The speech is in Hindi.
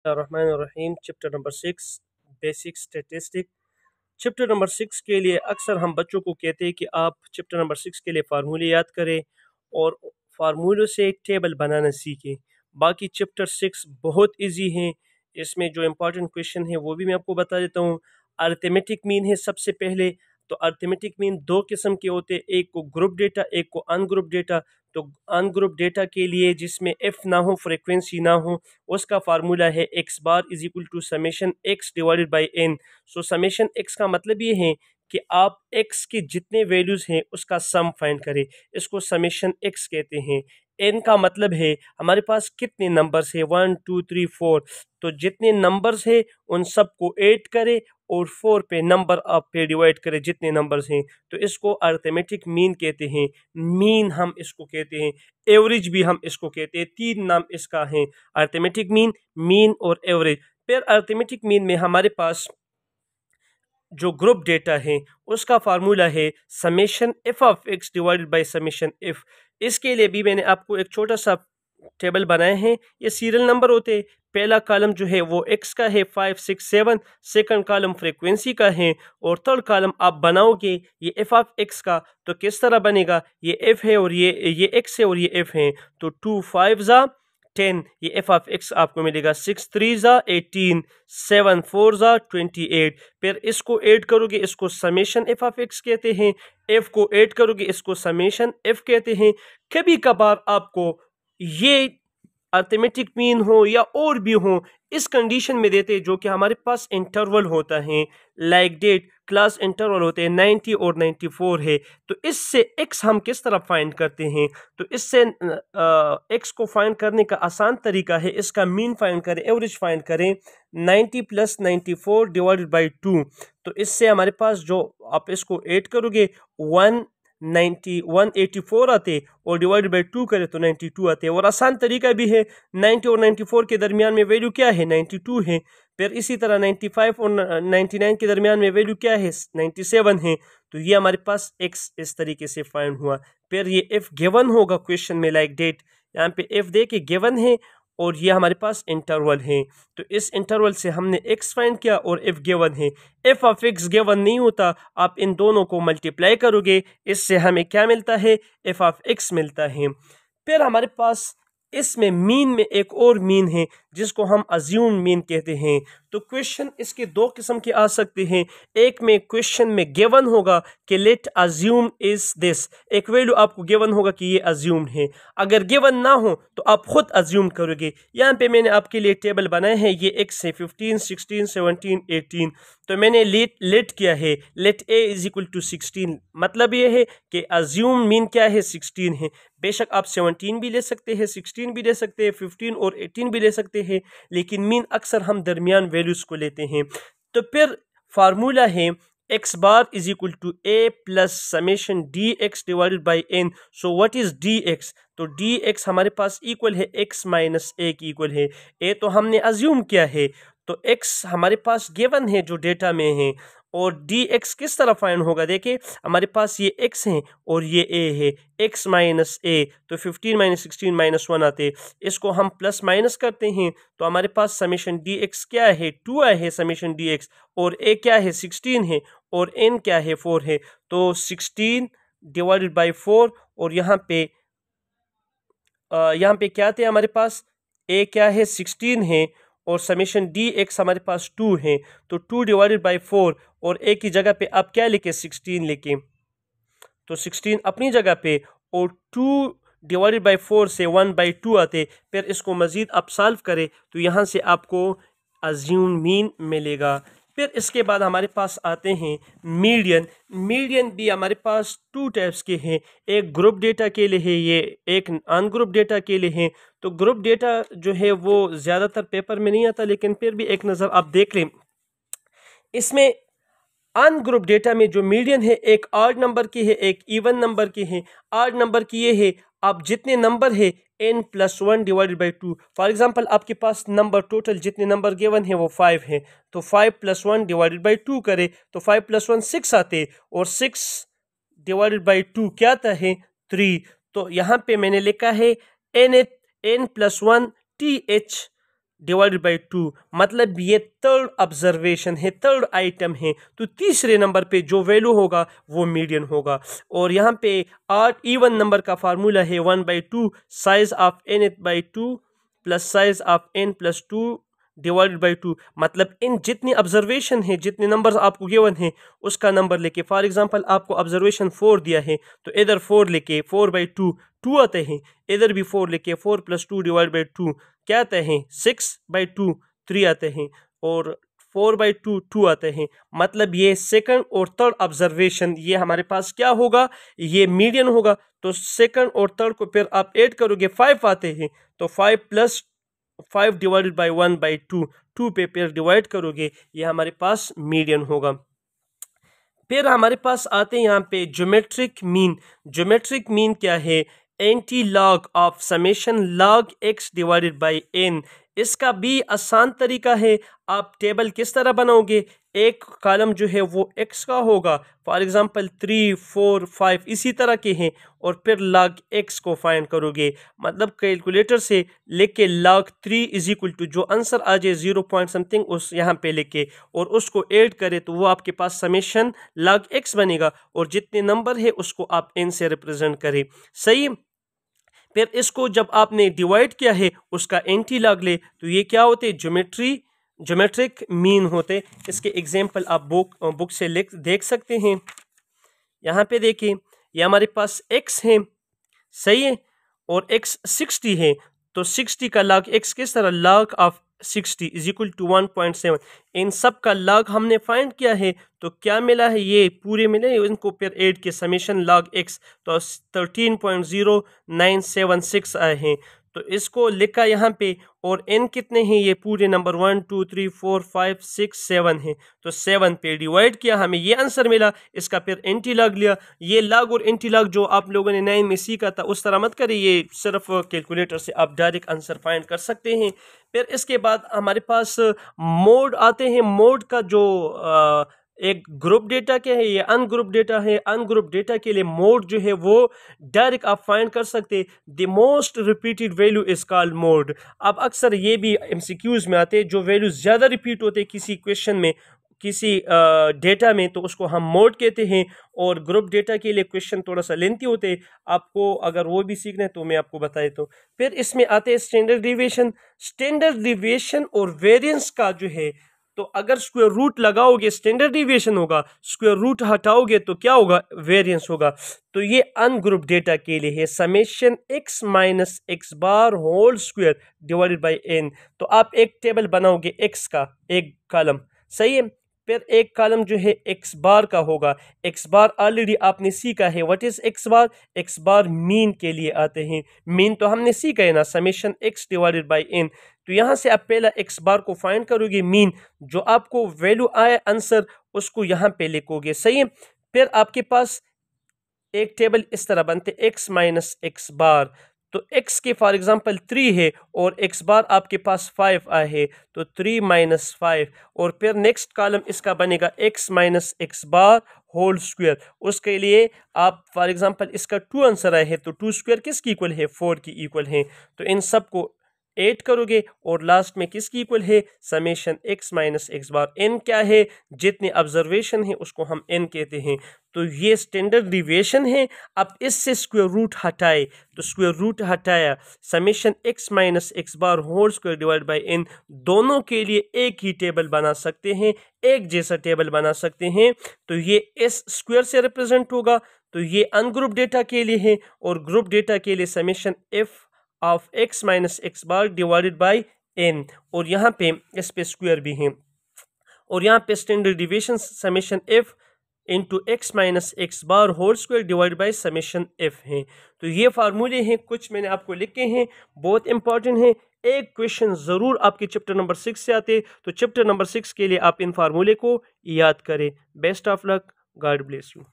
रहीम chapter number 6 basic statistic. Chapter number 6 के लिए अक्सर हम बच्चों को कहते हैं कि आप चैप्टर नंबर 6 के लिए फार्मूले याद करें और फार्मूलों से टेबल बनाना सीखें। बाकी चैप्टर 6 बहुत इजी हैं। इसमें जो इम्पोर्टेंट क्वेश्चन है वो भी मैं आपको बता देता हूँ। अरिथमेटिक मीन है सबसे पहले। तो अरिथमेटिक मीन दो किस्म के होते हैं, एक को ग्रुप डेटा, एक को अनग्रुप डेटा। तो अनग्रुप डेटा के लिए जिसमें एफ ना हो, फ्रीक्वेंसी ना हो, उसका फार्मूला है x bar is equal to summation x divided by n. So summation x का मतलब ये है कि आप एक्स के जितने वैल्यूज़ हैं उसका सम फाइंड करें, इसको समेशन एक्स कहते हैं। एन का मतलब है हमारे पास कितने नंबर्स है, 1 2 3 4। तो जितने नंबर्स है उन सब को ऐड करें और 4 पे नंबर आप पे डिवाइड करें जितने नंबर्स हैं। तो इसको अरिथमेटिक मीन कहते हैं। मीन हम इसको कहते हैं, एवरेज भी हम इसको कहते हैं। तीन नाम इसका है, अरिथमेटिक मीन, मीन और एवरेज। फिर अरिथमेटिक मीन में हमारे पास जो ग्रुप डेटा है उसका फार्मूला है summation F of x divided by summation F. इसके लिए भी मैंने आपको एक छोटा सा टेबल बनाए हैं। ये सीरियल नंबर होते हैं। पहला कॉलम जो है वो एक्स का है 5 6 7, सेकंड कॉलम फ्रीक्वेंसी का है और थर्ड कॉलम आप बनाओगे ये एफ ऑफ एक्स का। तो किस तरह बनेगा, ये एफ है और ये एक्स है और ये एफ है। तो 2 5 ज़ा 10, ये एफ ऑफ एक्स आपको मिलेगा। 6 3 ज़ा 18, 7 4 ज़ा 28। फिर इसको ऐड करोगे, इसको समेशन एफ ऑफ एक्स कहते हैं। एफ को ऐड करोगे, इसको समेशन एफ कहते हैं। कभी कभार आपको ये अर्थमेटिक मीन हो या और भी हो इस कंडीशन में देते हैं जो कि हमारे पास इंटरवल होता है, लाइक डेट क्लास इंटरवल होते हैं 90 और 94 है। तो इससे एक्स हम किस तरह फाइंड करते हैं, तो इससे एक्स को फाइंड करने का आसान तरीका है, इसका मीन फाइंड करें, एवरेज फाइंड करें। 90 प्लस 94 डिवाइडेड बाई 2। तो इससे हमारे पास जो आप इसको ऐड करोगे 184 आते और डिवाइड बाई 2 करें तो 92 आते हैं। और आसान तरीका भी है, 90 और 94 के दरमियान में वैल्यू क्या है, 92 है। फिर इसी तरह 95 और 99 के दरमियान में वैल्यू क्या है, 97 है। तो ये हमारे पास एक्स इस तरीके से फाइंड हुआ। फिर ये एफ गिवन होगा क्वेश्चन में, लाइक डेट यहाँ पे एफ दे के गिवन है और ये हमारे पास इंटरवल है। तो इस इंटरवल से हमने एक्स फाइंड किया और एफ गिवन है। एफ ऑफ एक्स गिवन नहीं होता, आप इन दोनों को मल्टीप्लाई करोगे, इससे हमें क्या मिलता है, एफ ऑफ एक्स मिलता है। फिर हमारे पास इसमें मीन में एक और मीन है जिसको हम अज्यूम मीन कहते हैं। तो क्वेश्चन इसके दो किस्म के आ सकते हैं। एक में क्वेश्चन में गिवन होगा कि लेट अज्यूम इज दिस, एक वैल्यू आपको गिवन होगा कि ये अज्यूम है। अगर गिवन ना हो तो आप खुद अज्यूम करोगे। यहाँ पे मैंने आपके लिए टेबल बनाए हैं, ये एक्स है 15 16 17 18। तो मैंने लेट किया है, let a is equal to 16। मतलब ये है कि अज्यूम मीन क्या है, 16 है। बेशक आप 17 भी ले सकते हैं, 16 भी ले सकते हैं, 15 और 18 भी ले सकते हैं, लेकिन मीन अक्सर हम दरमियान वैल्यूज को लेते हैं। तो फिर फार्मूला है x bar is equal to a plus summation d x divided by n. So what is d x, तो डी एक्स हमारे पास इक्वल है एक्स माइनस ए की इक्वल है। ए तो हमने अज्यूम किया है, तो एक्स हमारे पास गिवन है जो डेटा में है। और डी एक्स किस तरह फाइंड होगा, देखिए हमारे पास ये एक्स है और ये ए है, एक्स माइनस ए। तो 15 माइनस 16 माइनस 1 आते, इसको हम प्लस माइनस करते हैं तो हमारे पास समेशन डी एक्स क्या है, 2 है समेशन डी एक्स, और ए क्या है 16 है, और एन क्या है 4 है। तो 16 डिवाइडेड बाई 4, और यहाँ पे क्या थे हमारे पास, ए क्या है 16 है और समेशन डी एक्स हमारे पास 2 है। तो 2 डिवाइडेड बाई 4, और ए की जगह पे आप क्या लिखे, 16 लिखे। तो 16 अपनी जगह पे, और 2 डिवाइडेड बाई 4 से 1/2 आते। फिर इसको मज़ीद आप सॉल्व करें तो यहाँ से आपको अज्यूम मीन मिलेगा। फिर इसके बाद हमारे पास आते हैं मीडियन। मीडियन भी हमारे पास 2 टाइप्स के हैं, एक ग्रुप डेटा के लिए है, ये एक अनग्रुप डेटा के लिए है। तो ग्रुप डेटा जो है वो ज़्यादातर पेपर में नहीं आता, लेकिन फिर भी एक नज़र आप देख लें। इसमें अनग्रुप डेटा में जो मीडियन है, एक ऑड नंबर की है, एक इवन नंबर की है। ऑड नंबर की ये है, आप जितने नंबर है n plus 1 divided by 2। For example आपके पास नंबर टोटल जितने नंबर गिवन है वो 5 है, तो 5 प्लस 1 डिवाइडेड बाई 2 करे तो 5 प्लस 1 6 आते, और 6 डिवाइडेड बाई 2 क्या आता है, 3। तो यहाँ पे मैंने लिखा है n plus 1 th divided by 2, मतलब ये थर्ड ऑब्जर्वेशन है, थर्ड आइटम है, तो तीसरे नंबर पे जो वैल्यू होगा वो मीडियन होगा। और यहाँ पे 8 इवन नंबर का फार्मूला है 1/2 size of n by 2 plus size of n plus 2 divided by 2, मतलब इन जितनी ऑब्जर्वेशन है, जितने नंबर्स आपको गिवन है उसका नंबर लेके, फॉर एग्जांपल आपको ऑब्जर्वेशन 4 दिया है तो इधर 4 लेके 4/2 2 आते हैं, इधर भी 4 लेके 4 प्लस 2 डिवाइड बाई 2 क्या आते हैं 6/2 3 आते हैं, और 4/2 2 आते हैं, मतलब ये सेकंड और थर्ड ऑब्जर्वेशन ये हमारे पास क्या होगा, ये मीडियन होगा। तो सेकंड और थर्ड को फिर आप ऐड करोगे 5 आते हैं, तो 5 प्लस 5 डिवाइडेड बाई 1/2 2 पे फिर डिवाइड करोगे, ये हमारे पास मीडियन होगा। फिर हमारे पास आते हैं यहाँ पे ज्योमेट्रिक मीन। ज्योमेट्रिक मीन क्या है, anti log of summation log x divided by n। इसका भी आसान तरीका है, आप टेबल किस तरह बनाओगे, एक कॉलम जो है वो x का होगा, फॉर एग्जांपल 3 4 5 इसी तरह के हैं, और फिर log x को फाइंड करोगे, मतलब कैलकुलेटर से लेके log 3 इज इक्वल टू जो आंसर आ जाए 0 पॉइंट समथिंग उस यहाँ पे लेके और उसको ऐड करे तो वो आपके पास समेशन log x बनेगा, और जितने नंबर है उसको आप n से रिप्रेजेंट करें। सही, फिर इसको जब आपने डिवाइड किया है उसका एंटी लॉग ले तो ये क्या होते, ज्योमेट्रिक मीन होते। इसके एग्जांपल आप बुक से देख सकते हैं। यहाँ पे देखिए ये हमारे पास x है, सही है, और x 60 है, तो 60 का log x किस तरह, log of 60 is equal to 1.7। इन सब का log हमने फाइंड किया है तो क्या मिला है, ये पूरे मिले, इनको फिर ऐड के समेशन log x तो 13.0976 आए हैं, तो इसको लिखा यहाँ पे। और n कितने हैं, ये पूरे नंबर 1 2 3 4 5 6 7 हैं, तो 7 पे डिवाइड किया, हमें ये आंसर मिला। इसका फिर एंटी लॉग लिया, ये लॉग और एंटी लॉग जो आप लोगों ने 9 में सीखा था उस तरह मत करिए, ये सिर्फ कैलकुलेटर से आप डायरेक्ट आंसर फाइंड कर सकते हैं। फिर इसके बाद हमारे पास मोड आते हैं। मोड का जो एक ग्रुप डेटा क्या है, ये अनग्रुप डेटा है। अनग्रुप डेटा के लिए मोड जो है वो डायरेक्ट आप फाइंड कर सकते, the most repeated value is called mode. अब अक्सर ये भी एमसीक्यूज में आते हैं, जो वैल्यू ज़्यादा रिपीट होते हैं किसी क्वेश्चन में, किसी डेटा में, तो उसको हम मोड कहते हैं। और ग्रुप डेटा के लिए क्वेश्चन थोड़ा सा लेंथी होते हैं, आपको अगर वो भी सीखना है तो मैं आपको बताए। तो फिर इसमें आते हैं स्टैंडर्ड डिविएशन। स्टैंडर्ड डिविएशन और वेरिएंस का जो है, तो अगर स्क्वायर रूट लगाओगे स्टैंडर्ड डिविएशन होगा, स्क्वायर रूट हटाओगे तो क्या होगा, वेरिएंस होगा। तो ये अनग्रुप डेटा के लिए है, summation x minus x bar whole square divided by n। तो आप एक टेबल बनाओगे x का एक कॉलम, सही है, फिर एक कॉलम जो है x बार का होगा। x बार ऑलरेडी आपने सीखा है, what is x bar, x bar mean के लिए आते हैं। मीन तो हमने सीखा है ना, summation x divided by n। तो यहाँ से आप पहला x बार को फाइंड करोगे, मीन जो आपको वैल्यू आए आंसर उसको यहाँ पे लिखोगे, सही है। फिर आपके पास एक टेबल इस तरह बनते x माइनस एक्स बार, तो x के फॉर एग्जांपल 3 है और x बार आपके पास 5 आए है, तो 3 माइनस 5, और फिर नेक्स्ट कॉलम इसका बनेगा x minus x bar whole square. उसके लिए आप फॉर एग्जांपल इसका 2 आंसर आए है, तो 2 स्क्वायर किसकी इक्वल है, 4 की इक्वल है। तो इन सब को ऐड करोगे और लास्ट में किसकी इक्वल है, समेशन x माइनस एक्स बार। n क्या है, जितने ऑब्जर्वेशन है उसको हम n कहते हैं। तो ये स्टैंडर्ड डिविएशन है। अब इससे स्क्वायर रूट हटाए, तो स्क्वायर रूट हटाया, summation x minus x bar whole square divide by n, दोनों के लिए एक ही टेबल बना सकते हैं, एक जैसा टेबल बना सकते हैं। तो ये s स्क्वायर से रिप्रेजेंट होगा, तो ये अनग्रुप डेटा के लिए है, और ग्रुप डेटा के लिए summation f of x minus x bar divided by n, और यहाँ पे इस पे स्क्वायर भी है, और यहाँ पे standard deviation summation f into x minus x bar whole square divide by summation f है। तो ये फार्मूले हैं, कुछ मैंने आपको लिखे हैं, बहुत इंपॉर्टेंट है। एक क्वेश्चन ज़रूर आपके चैप्टर नंबर 6 से आते, तो चैप्टर नंबर 6 के लिए आप इन फार्मूले को याद करें। Best of luck, God bless you.